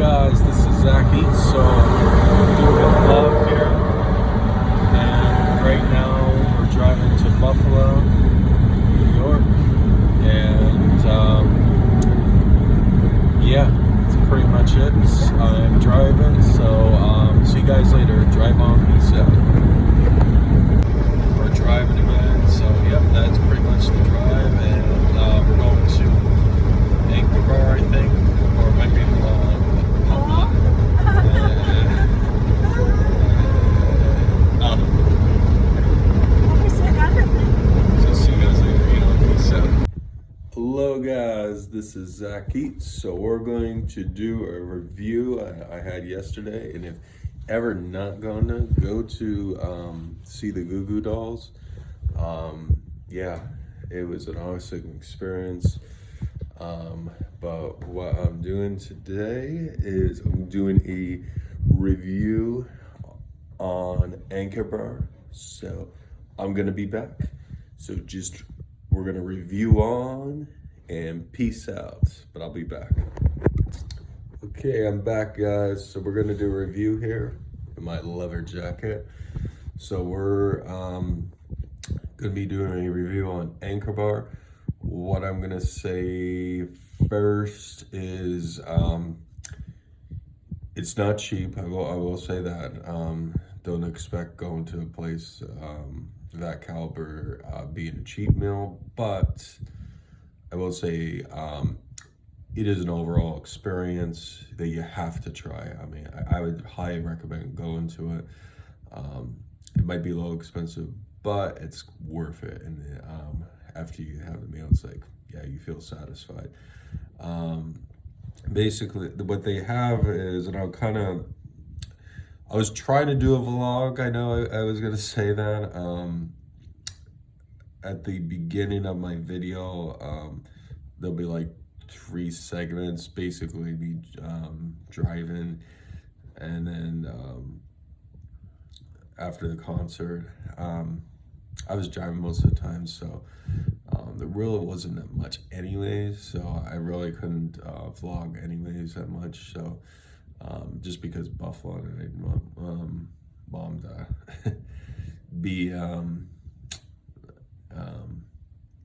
guys, this is Eatz. So I'm doing a vlog here, and right now we're driving to Buffalo, New York, and yeah, that's pretty much it. I'm driving, so see you guys later. Drive on, peace out. We're driving again, so yep, that's pretty much the drive, and we're going to Anchor Bar, I think, or it might be Hello guys, this is Eatz. So we're going to do a review I had yesterday, and if ever not gonna go to see the Goo Goo Dolls, yeah, it was an awesome experience. But what I'm doing today is I'm doing a review on Anchor Bar. So I'm gonna be back. So we're gonna review on and peace out, but I'll be back. Okay, I'm back guys. So we're gonna do a review here in my leather jacket. So we're gonna be doing a review on Anchor Bar. What I'm gonna say first is it's not cheap. I will say that. Don't expect going to a place that caliber being a cheap meal, but I will say it is an overall experience that you have to try. I mean, I would highly recommend going to it. It might be a little expensive, but it's worth it. And after you have the meal, it's like, yeah, you feel satisfied. Basically, what they have is, and I was trying to do a vlog. I know I was gonna say that. At the beginning of my video, there'll be like 3 segments, basically me driving, and then after the concert, I was driving most of the time, so there really wasn't that much anyways, so I really couldn't vlog anyways that much, so just because Buffalo and I didn't want mom to be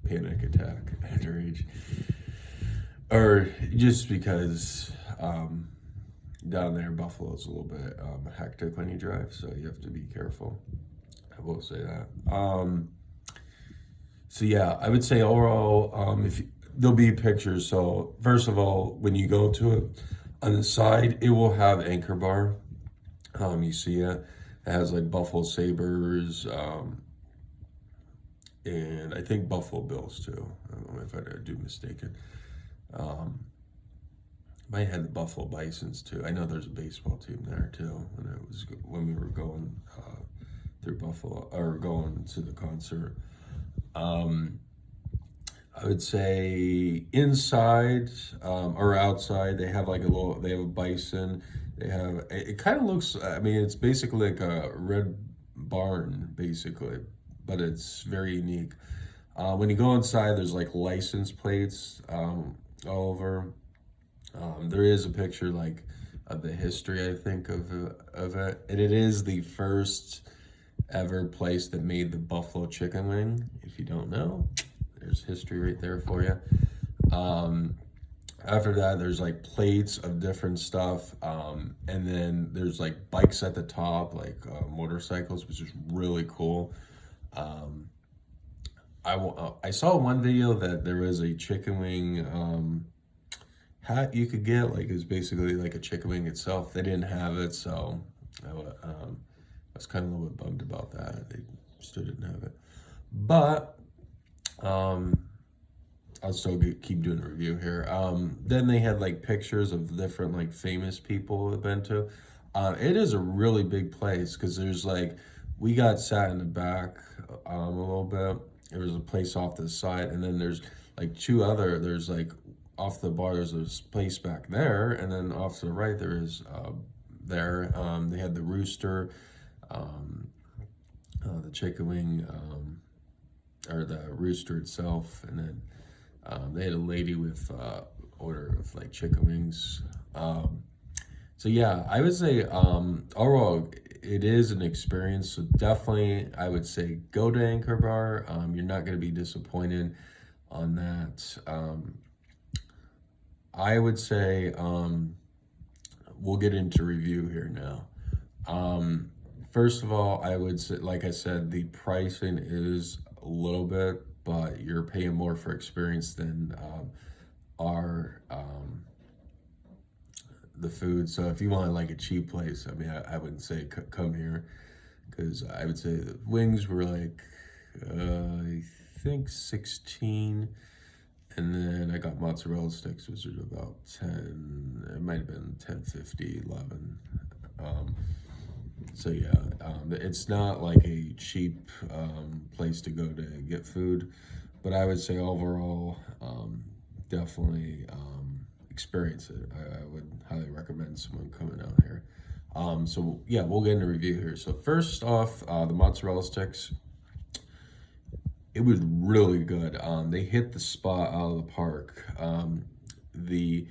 panic attack at her age, or just because down there Buffalo's a little bit hectic when you drive, so you have to be careful. I will say that. So yeah, I would say overall, there'll be pictures. So first of all, when you go to it, on the side, it will have Anchor Bar. You see it. It has like Buffalo Sabres, and I think Buffalo Bills too. I don't know if I do mistaken. Might have the Buffalo Bisons too. I know there's a baseball team there too. When we were going through Buffalo, or going to the concert. I would say inside or outside, they have like they have a bison. It kind of looks, I mean, it's basically like a red barn, basically, but it's very unique. When you go inside, there's like license plates all over. There is a picture like of the history, I think, of it, and it is the first ever place that made the buffalo chicken wing. If you don't know, there's history right there for you. After that, there's like plates of different stuff, and then there's like bikes at the top, like motorcycles, which is really cool. I saw one video that there was a chicken wing hat you could get, like it's basically like a chicken wing itself. They didn't have it, so I was kind of a little bit bummed about that. They still didn't have it, but I'll still keep doing a review here. Then they had like pictures of different like famous people I've been to. It is a really big place because there's like, we got sat in the back a little bit. There was a place off to the side, and then there's like there's like off the bar, there's a place back there, and then off to the right there is they had the rooster, the chicken wing, or the rooster itself, and then they had a lady with order of like chicken wings. So yeah, I would say overall it is an experience. So definitely, I would say go to Anchor Bar. You're not going to be disappointed on that. I would say we'll get into review here now. Um, First of all, I would say, like I said, the pricing is a little bit, but you're paying more for experience than our the food. So if you want like a cheap place, I mean, I wouldn't say come here, because I would say the wings were like I think 16, and then I got mozzarella sticks, which was about 10. It might have been 10.50, 11. Um, so yeah, it's not like a cheap place to go to get food, but I would say overall, definitely experience it. I would highly recommend someone coming out here. So yeah, we'll get into review here. So first off, the mozzarella sticks. It was really good. They hit the spot out of the park. The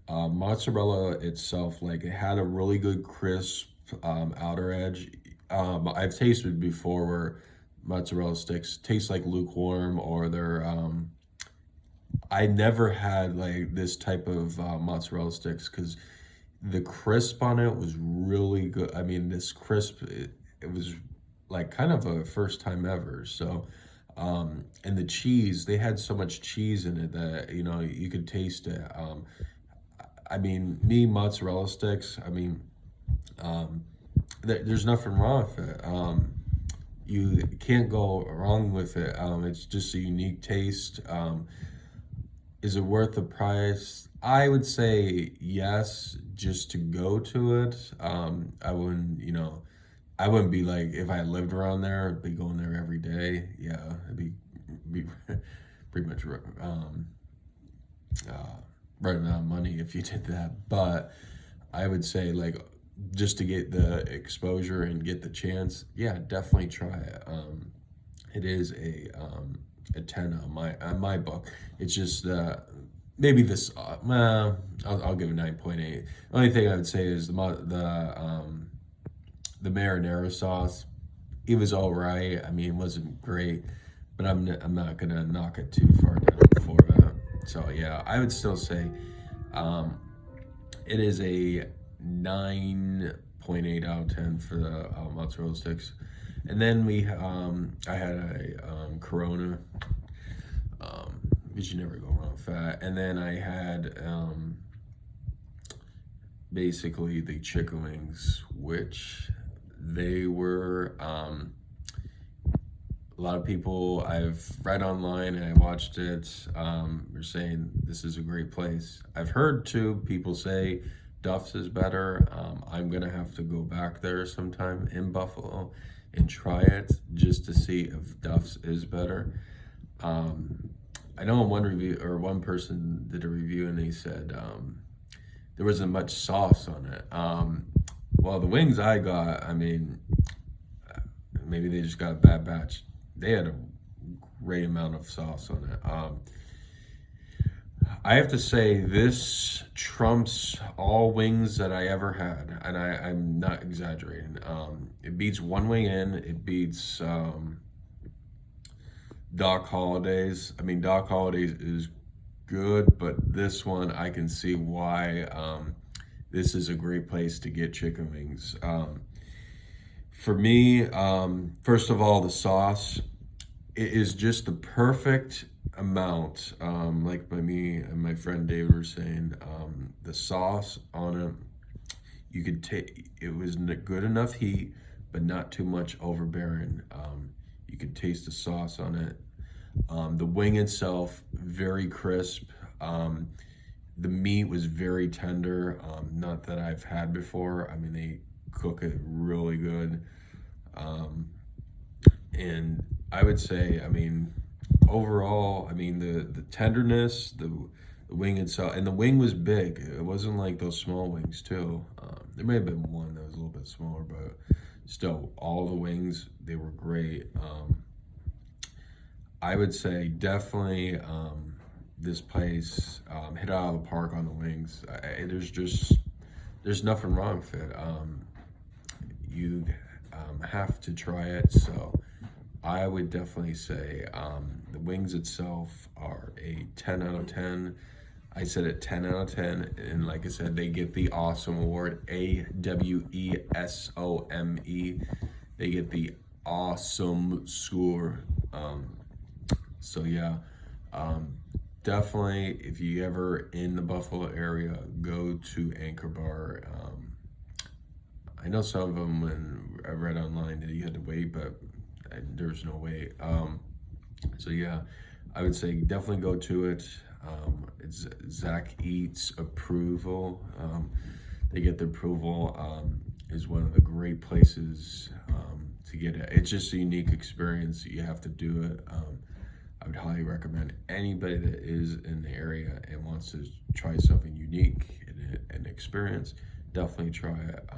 mozzarella itself, like it had a really good crisp outer edge. I've tasted before where mozzarella sticks taste like lukewarm, or they're I never had like this type of mozzarella sticks, because the crisp on it was really good. I mean, this crisp, it was like kind of a first time ever. So, and the cheese, they had so much cheese in it that, you know, you could taste it. I mean, me, mozzarella sticks, I mean, there's nothing wrong with it. You can't go wrong with it. It's just a unique taste. Is it worth the price? I would say yes, just to go to it. I wouldn't, you know, I wouldn't be like, if I lived around there, I'd be going there every day. Yeah, it'd be pretty much uh, running out of money if you did that. But I would say, like, just to get the exposure and get the chance, yeah, definitely try it. It is a 10 on my book. It's just maybe this. I'll give it 9.8. The only thing I would say is the marinara sauce. It was all right. I mean, it wasn't great, but I'm not gonna knock it too far down for that. So yeah, I would still say um, it is a 9.8 out of 10 for the mozzarella sticks. And then I had a Corona, which you never go wrong with that. And then I had basically the chicken wings, which they were a lot of people I've read online and I watched it are saying this is a great place. I've heard too people say Duff's is better. I'm gonna have to go back there sometime in Buffalo and try it just to see if Duff's is better. I know one person did a review and they said there wasn't much sauce on it. Well, the wings I got, I mean, maybe they just got a bad batch. They had a great amount of sauce on it. I have to say this trumps all wings that I ever had, and I'm not exaggerating. It beats One Wing In. It beats Doc Holiday's. I mean, Doc Holiday's is good, but this one I can see why this is a great place to get chicken wings. For me, first of all, the sauce, it is just the perfect amount. Like me and my friend David were saying, the sauce on it, you could take. It was good enough heat, but not too much overbearing. You could taste the sauce on it. The wing itself, very crisp. The meat was very tender. Not that I've had before. I mean, they cook it really good. And I would say, I mean, overall, I mean, the tenderness, the wing itself, and the wing was big. It wasn't like those small wings too. There may have been one that was a little bit smaller, but still, all the wings, they were great. I would say definitely this place hit out of the park on the wings. There's just there's nothing wrong with it. You have to try it. So I would definitely say the wings itself are a 10 out of 10. I said it 10 out of 10, and like I said, they get the awesome award, AWESOME. They get the awesome score. So yeah, definitely if you ever in the Buffalo area, go to Anchor Bar. I know some of them, when I read online that you had to wait, but there's no wait. So yeah, I would say definitely go to it. It's Zach Eatz approval. They get the approval. Is one of the great places to get it. It's just a unique experience. You have to do it. I would highly recommend anybody that is in the area and wants to try something unique and experience, definitely try it.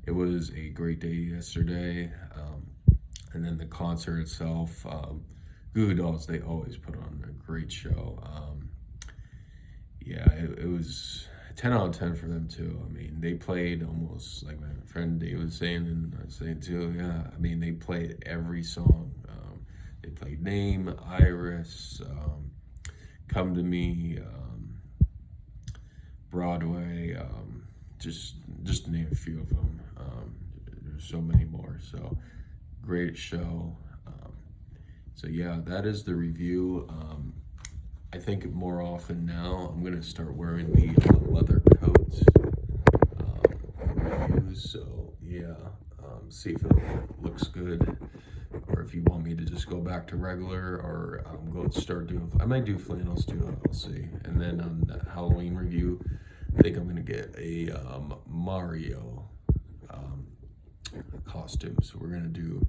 It was a great day yesterday. And then the concert itself, Goo Goo Dolls, they always put on a great show. Yeah, it was 10 out of 10 for them too. I mean, they played almost like my friend Dave was saying, and I was saying too, yeah, I mean, they played every song. They played Name, Iris, Come to Me, Broadway, just to name a few of them. There's so many more, so great show. So yeah, that is the review. I think more often now, I'm gonna start wearing the leather coat reviews. So yeah, see if it looks good, or if you want me to just go back to regular, or go start doing. I might do flannels too. I'll see. And then on the Halloween review, I think I'm gonna get a Mario costume. So we're gonna do.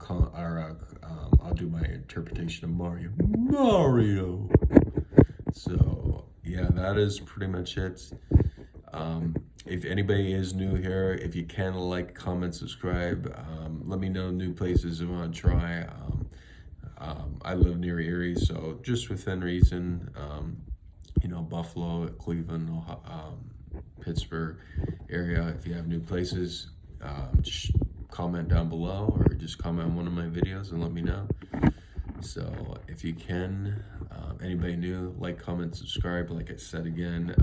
I'll do my interpretation of Mario. So yeah, that is pretty much it. If anybody is new here, if you can, like, comment, subscribe. Let me know new places you want to try. I live near Erie, so just within reason. Buffalo, Cleveland, Pittsburgh area. If you have new places, just comment down below, or just comment on one of my videos and let me know. So if you can, anybody new, like, comment, subscribe, like I said again.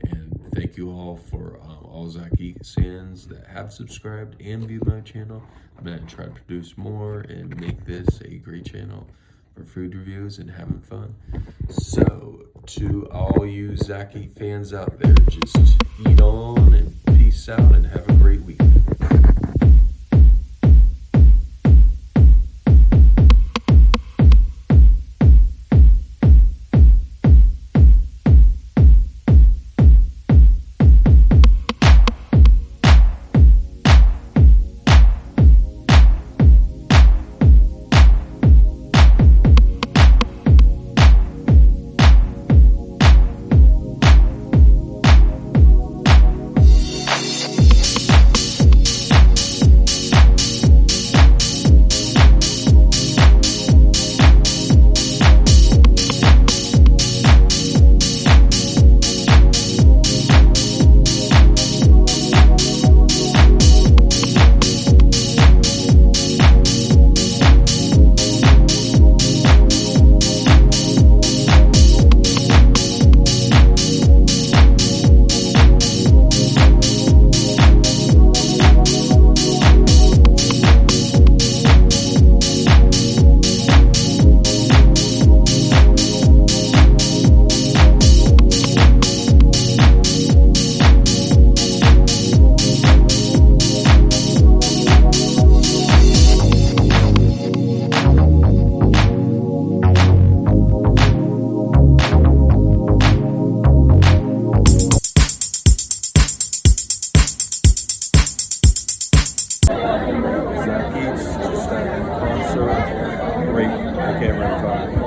And thank you all for all Zach Eatz fans that have subscribed and viewed my channel. I'm gonna try to produce more and make this a great channel for food reviews and having fun. So to all you Zach Eatz fans out there, just eat on and peace out and have a great week. Zach Eatz just had a concert. Great. I can't really talk.